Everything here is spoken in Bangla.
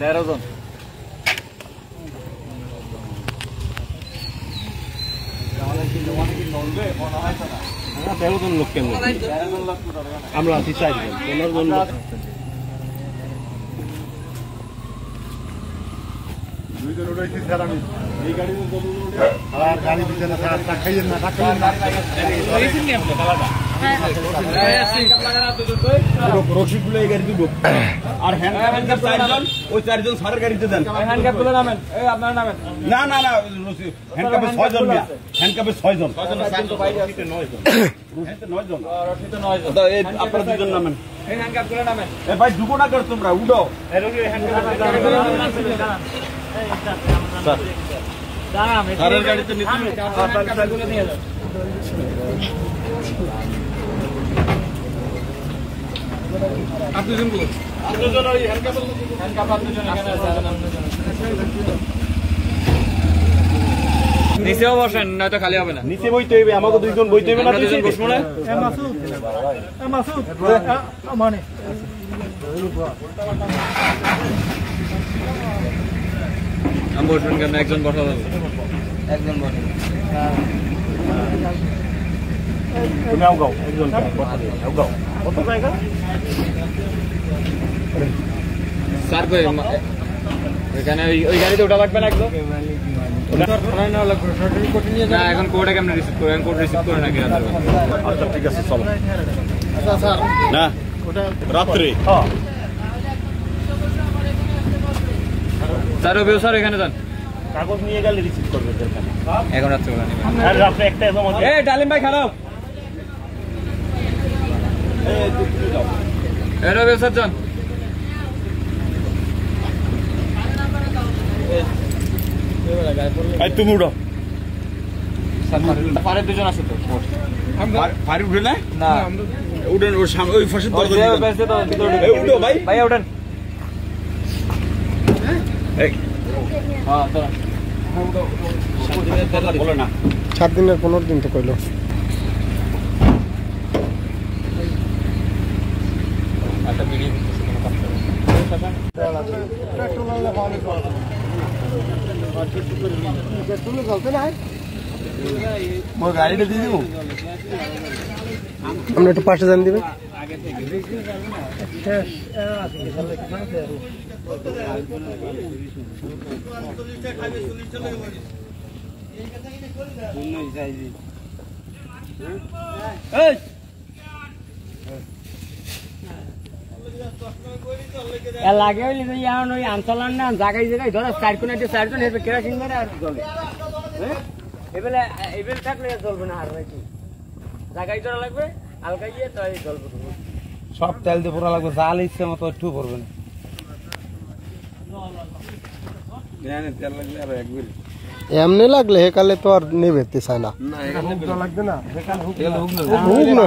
13 জন। লোক কেমন আমরা আছি 4 জন 15 জন লোক। 2 জন উঠাইছি স্যার আমি এই গাড়ি আর গাড়ি পিছনে স্যার খাইয়েন না রয়েছেন নি আপনি কালাটা রশিদগুলো এই গাড়ি দিব আর হ্যান্ডকাপ 4 জন ওই 4 জন স্যারের গাড়িতে দেন হ্যান্ডকাপগুলো নামেন এই আপনারা নামেন না না না হ্যান্ডকাপে 6 জন না হ্যান্ডকাপে 6 জন 6 জন তো বাইরে আছে 9 জন রশিদে 9 জন রশিদে 9 জন তো এই আপনারা দুজন নামেন এই হ্যান্ডকাপগুলো নামেন এ ভাই ঢুকো না কর তোমরা উঠো এই রশিদ হ্যান্ডকাপগুলো স্যার দাঁড়াম স্যারের গাড়িতে নিতে হ্যান্ডকাপগুলো নিয়ে যাও আপনি জন বল আপনি জন ওই হ্যান্ডকাপ আপনি জন এখানে আছে নিচেও বসেন নয়তো খালি হবে না নিচে বইতে হইবে আমাকে দুইজন বইতে হইবে না দুইজন বসবো না মাসুদ মানে আমি বসবেন কেন একজন বসা যাবে একজন বসেন তুমি আও গাও একজন আও গাও কত জায়গা স্যার কই এখানে ওই গাড়িতে ওটা লাগবে না একদম না এখন কোডে কেমনে রিসিভ করে কোড রিসিভ করে না কিনা আচ্ছা ঠিক আছে চলো আচ্ছা স্যার না ওটা রাত্রি হ্যাঁ স্যার ওবে স্যার এখানে যান কাগজ নিয়ে গেলে রিসিভ করবে এখানে এখন রাত্রি ওখানে আর রাত্রি একটা একদম এই ডালিম ভাই খারাপ এই তুমি যাও এই ওবে স্যার যান এই তুমি উঠো স্যার পারে দুজন আছে তো পারে উঠে না না উঠেন ওর সামনে ওই ফাঁসে দরজা এই উঠো ভাই ভাই উঠেন এই হ্যাঁ দাঁড়া বলো না 7 দিনের 15 দিন তো কইলো আচ্ছা ভিডিও গাড়িটা দিয়ে দিব আমরা একটু পাশে যান দিবে লাগে ওই আন্দোলন না জায়গায় জায়গায় ধরো 4 কোণে 4 জন হেবে কেরাসিন মেরে আর চলে এবেলে এবেলে থাকলে চলবে না আর কি জায়গায় ধরা লাগবে হালকা গিয়ে তাই চলবে সব তেল দিয়ে পুরা লাগবে জাল ইচ্ছে মতো একটু করবে না তেল লাগলে আর একবার এমনি লাগলে হেকালে তো আর নেবেতে চায় না না এখানে লাগবে না হেকাল হুক না